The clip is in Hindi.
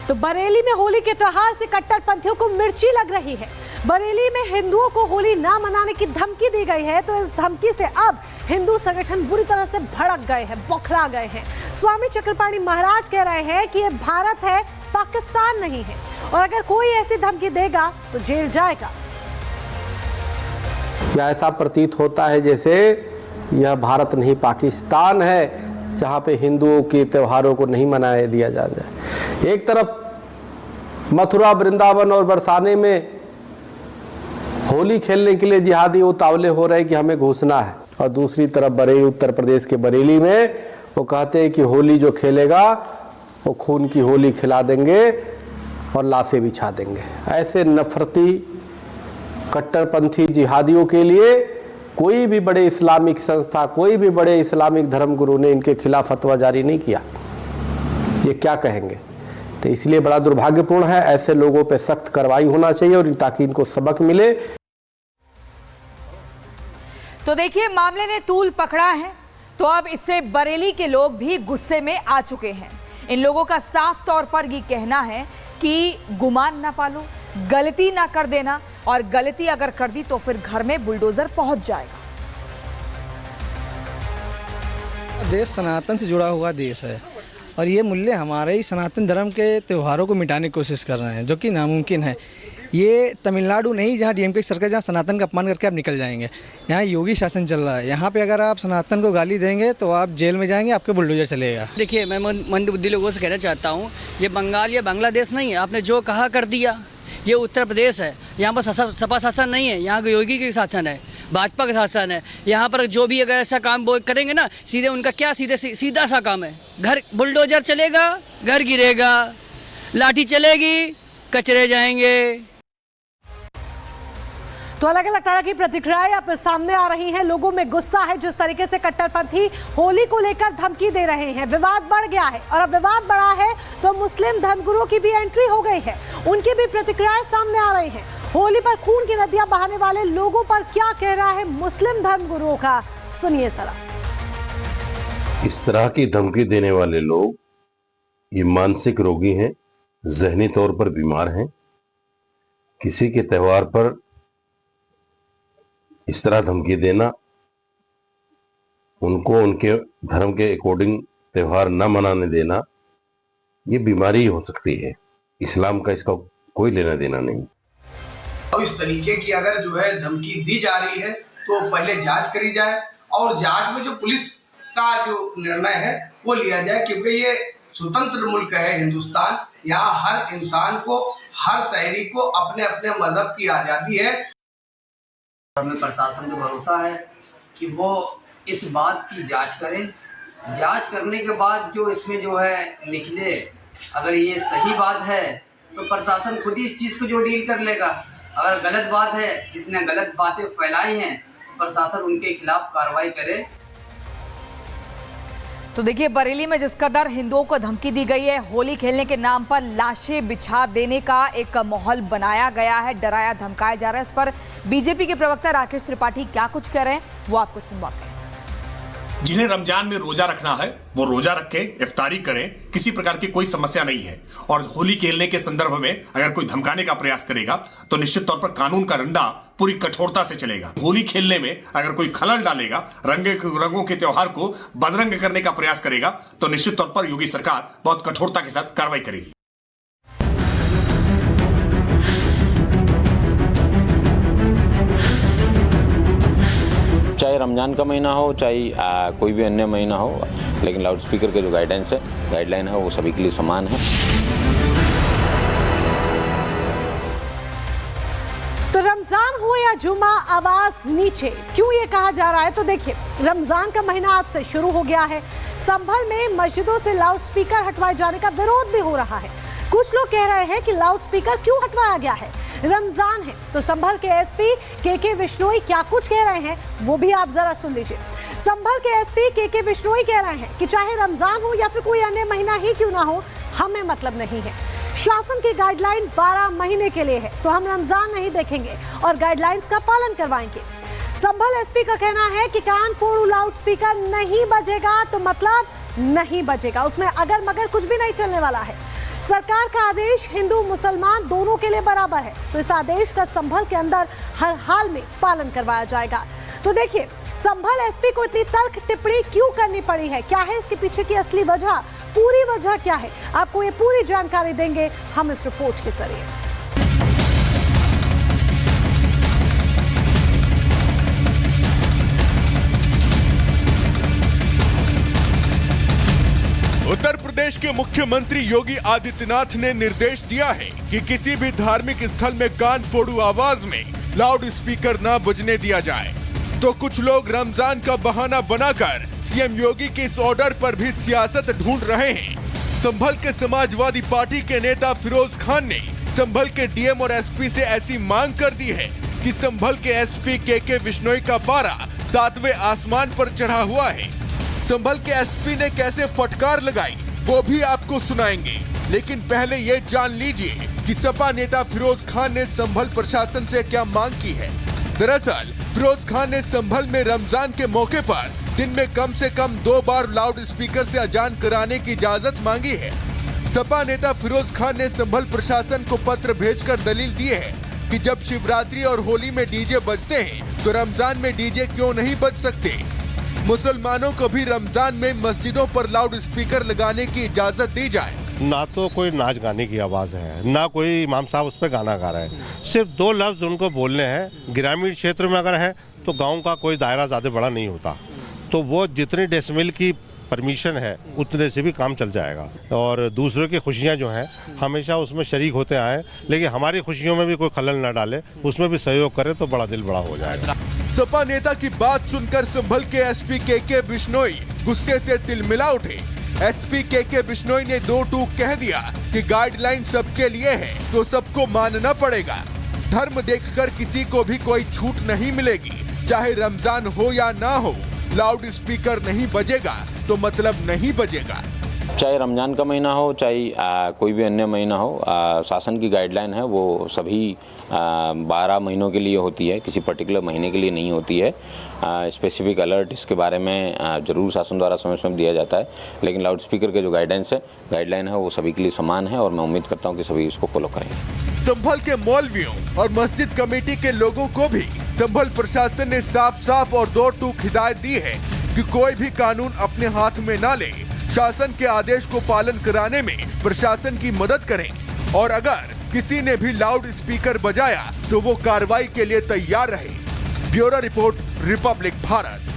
तो बरेली में होली के त्योहार से कट्टरपंथियों को मिर्ची लग रही है। बरेली में हिंदुओं को होली ना मनाने की धमकी दी गई है, तो इस धमकी से अब हिंदू संगठन बुरी तरह से भड़क गए हैं, बौखला गए हैं। स्वामी चक्रपाणी महाराज कह रहे हैं कि ये भारत है, पाकिस्तान नहीं है, और अगर कोई ऐसी धमकी देगा तो जेल जाएगा। ऐसा प्रतीत होता है जैसे यह भारत नहीं पाकिस्तान है, जहाँ पे हिंदुओं के त्योहारों को नहीं मनाने दिया जाए। एक तरफ मथुरा, वृंदावन और बरसाने में होली खेलने के लिए जिहादी उतावले हो रहे हैं कि हमें घुसना है, और दूसरी तरफ बरेली, उत्तर प्रदेश के बरेली में वो कहते हैं कि होली जो खेलेगा वो खून की होली खिला देंगे और लाशें बिछा देंगे। ऐसे नफरती कट्टरपंथी जिहादियों के लिए कोई भी बड़े इस्लामिक संस्था, कोई भी बड़े इस्लामिक धर्मगुरु ने इनके खिलाफ फतवा जारी नहीं किया। ये क्या कहेंगे? तो इसलिए बड़ा दुर्भाग्यपूर्ण है। ऐसे लोगों पे सख्त कार्रवाई होना चाहिए और ताकि इनको सबक मिले। तो देखिए, मामले ने तूल पकड़ा है, तो अब इससे बरेली के लोग भी गुस्से में आ चुके हैं। इन लोगों का साफ तौर पर ये कहना है कि गुमान ना पालो, गलती ना कर देना, और गलती अगर कर दी तो फिर घर में बुलडोजर पहुंच जाएगा। देश सनातन से जुड़ा हुआ देश है, और ये मूल्य हमारे ही सनातन धर्म के त्योहारों को मिटाने की कोशिश कर रहे हैं, जो कि नामुमकिन है। ये तमिलनाडु नहीं जहाँ डीएमके की सरकार, जहाँ सनातन का अपमान करके आप निकल जाएंगे। यहाँ योगी शासन चल रहा है, यहाँ पे अगर आप सनातन को गाली देंगे तो आप जेल में जाएंगे, आपके बुलडोजर चलेगा। देखिए, मैं मंदबुद्धि लोगों से कहना चाहता हूँ, ये बंगाल या बांग्लादेश नहीं है। आपने जो कहा कर दिया। ये उत्तर प्रदेश है, यहाँ पर सपा शासन नहीं है, यहाँ योगी की शासन है, भाजपा का शासन है। यहाँ पर जो भी अगर ऐसा काम वो करेंगे ना, सीधे उनका क्या सीधा सा काम है, घर बुलडोजर चलेगा, घर गिरेगा, लाठी चलेगी, कचरे जाएंगे। तो अलग अलग तरह की प्रतिक्रियाएं अब सामने आ रही हैं। लोगों में गुस्सा है जिस तरीके से कट्टरपंथी होली को लेकर धमकी दे रहे हैं। विवाद बढ़ गया है, और अब विवाद बढ़ा है तो मुस्लिम धर्मगुरुओं की भी एंट्री हो गई है, उनकी भी प्रतिक्रियाएं सामने आ रही हैं। होली पर खून की नदियां बहाने वाले लोगों पर क्या कह रहा है मुस्लिम धर्मगुरुओं का, सुनिए जरा। इस तरह की धमकी देने वाले लोग ये मानसिक रोगी हैं, जहनी तौर पर बीमार हैं। किसी के त्योहार पर इस तरह धमकी देना, उनको उनके धर्म के अकॉर्डिंग त्योहार न मनाने देना, ये बीमारी हो सकती है। इस्लाम का इसका कोई लेना देना नहीं। अब इस तरीके की अगर जो है धमकी दी जा रही है तो पहले जांच करी जाए, और जांच में जो पुलिस का जो निर्णय है वो लिया जाए, क्योंकि ये स्वतंत्र मुल्क है हिंदुस्तान। यहाँ हर इंसान को, हर शहरी को अपने अपने मजहब की आज़ादी है। हमें प्रशासन पे भरोसा है कि वो इस बात की जांच करें। जांच करने के बाद जो इसमें जो है निकले, अगर ये सही बात है तो प्रशासन खुद ही इस चीज़ को जो डील कर लेगा। अगर गलत बात है, जिसने गलत बातें फैलाई हैं, प्रशासन उनके खिलाफ कार्रवाई करे। तो देखिए, बरेली में जिस कदर हिंदुओं को धमकी दी गई है, होली खेलने के नाम पर लाशें बिछा देने का एक माहौल बनाया गया है, डराया धमकाया जा रहा है। इस पर बीजेपी के प्रवक्ता राकेश त्रिपाठी क्या कुछ कह रहे हैं, वो आपको सुनवाते हैं। जिन्हें रमजान में रोजा रखना है वो रोजा रखे, इफ्तारी करें, किसी प्रकार की कोई समस्या नहीं है। और होली खेलने के संदर्भ में अगर कोई धमकाने का प्रयास करेगा तो निश्चित तौर पर कानून का डंडा पूरी कठोरता से चलेगा। होली खेलने में अगर कोई खलल डालेगा, रंगों के त्योहार को बदरंग करने का प्रयास करेगा, तो निश्चित तौर पर योगी सरकार बहुत कठोरता के साथ कार्रवाई करेगी। चाहे रमजान का महीना हो, चाहे कोई भी अन्य महीना हो, लेकिन लाउडस्पीकर के जो गाइडलाइन है वो सभी के लिए समान है। तो रमजान हो या जुमा, आवाज नीचे, क्यों ये कहा जा रहा है? तो देखिए, रमजान का महीना आज से शुरू हो गया है। संभल में मस्जिदों से लाउडस्पीकर हटवाए जाने का विरोध भी हो रहा है। कुछ लोग कह रहे हैं कि लाउडस्पीकर क्यों हटवाया गया है, रमजान है। तो संभल के एसपी के विश्नोई क्या कुछ कह रहे हैं, वो भी आप जरा सुन लीजिए। संभल के एसपी के विश्नोई कह रहे हैं कि चाहे रमजान हो या फिर कोई अन्य महीना ही क्यों ना हो, हमें मतलब नहीं है। शासन की गाइडलाइन 12 महीने के लिए है, तो हम रमजान नहीं देखेंगे और गाइडलाइंस का पालन करवाएंगे। संभल एसपी का कहना है कि कान फोड़ू लाउडस्पीकर नहीं बजेगा तो मतलब नहीं बजेगा, उसमें अगर मगर कुछ भी नहीं चलने वाला है। सरकार का आदेश हिंदू मुसलमान दोनों के लिए बराबर है, तो इस आदेश का संभल के अंदर हर हाल में पालन करवाया जाएगा। तो देखिए, संभल एसपी को इतनी तल्ख टिप्पणी क्यों करनी पड़ी है, क्या है इसके पीछे की असली वजह, पूरी वजह क्या है, आपको ये पूरी जानकारी देंगे हम इस रिपोर्ट के जरिए। उत्तर प्रदेश के मुख्यमंत्री योगी आदित्यनाथ ने निर्देश दिया है कि किसी भी धार्मिक स्थल में कान फोड़ू आवाज में लाउड स्पीकर न बजने दिया जाए। तो कुछ लोग रमजान का बहाना बनाकर सीएम योगी के इस ऑर्डर पर भी सियासत ढूंढ रहे हैं। संभल के समाजवादी पार्टी के नेता फिरोज खान ने संभल के डीएम और एसपी से ऐसी मांग कर दी है कि संभल के एसपी के बिश्नोई का पारा 7वें आसमान पर चढ़ा हुआ है। संभल के एसपी ने कैसे फटकार लगाई वो भी आपको सुनाएंगे, लेकिन पहले ये जान लीजिए कि सपा नेता फिरोज खान ने संभल प्रशासन से क्या मांग की है। दरअसल फिरोज खान ने संभल में रमजान के मौके पर दिन में कम से कम 2 बार लाउड स्पीकर से अजान कराने की इजाजत मांगी है। सपा नेता फिरोज खान ने संभल प्रशासन को पत्र भेजकर दलील दी है कि जब शिवरात्रि और होली में डीजे बजते हैं तो रमजान में डीजे क्यों नहीं बज सकते। मुसलमानों को भी रमजान में मस्जिदों पर लाउड स्पीकर लगाने की इजाजत दी जाए। ना तो कोई नाच गाने की आवाज़ है, ना कोई इमाम साहब उस पर गाना गा रहे हैं, सिर्फ 2 लफ्ज़ उनको बोलने हैं। ग्रामीण क्षेत्र में अगर है तो गांव का कोई दायरा ज़्यादा बड़ा नहीं होता, तो वो जितनी डेसिमल की परमिशन है उतने से भी काम चल जाएगा। और दूसरों की खुशियां जो हैं हमेशा उसमें शरीक होते आए, लेकिन हमारी खुशियों में भी कोई खलल न डाले, उसमें भी सहयोग करे तो बड़ा दिल बड़ा हो जाएगा। सपा नेता की बात सुनकर संभल के एसपी के बिश्नोई गुस्से से तिलमिला उठे। एसपी के बिश्नोई ने 2 टूक कह दिया कि गाइडलाइन सबके लिए है तो सबको मानना पड़ेगा। धर्म देखकर किसी को भी कोई छूट नहीं मिलेगी, चाहे रमजान हो या ना हो। लाउड स्पीकर नहीं बजेगा तो मतलब नहीं बजेगा। चाहे रमज़ान का महीना हो, चाहे कोई भी अन्य महीना हो, शासन की गाइडलाइन है वो सभी 12 महीनों के लिए होती है, किसी पर्टिकुलर महीने के लिए नहीं होती है। स्पेसिफिक अलर्ट इसके बारे में ज़रूर शासन द्वारा समय समय दिया जाता है, लेकिन लाउड स्पीकर के जो गाइडलाइन है वो सभी के लिए समान है और मैं उम्मीद करता हूँ कि सभी इसको फॉलो करेंगे। संभल के मौलवियों और मस्जिद कमेटी के लोगों को भी संभल प्रशासन ने साफ और 2 टूक हिदायत दी है कि कोई भी कानून अपने हाथ में ना ले, शासन के आदेश को पालन कराने में प्रशासन की मदद करें और अगर किसी ने भी लाउड स्पीकर बजाया तो वो कार्रवाई के लिए तैयार रहे। Bureau report, Republic Bharat.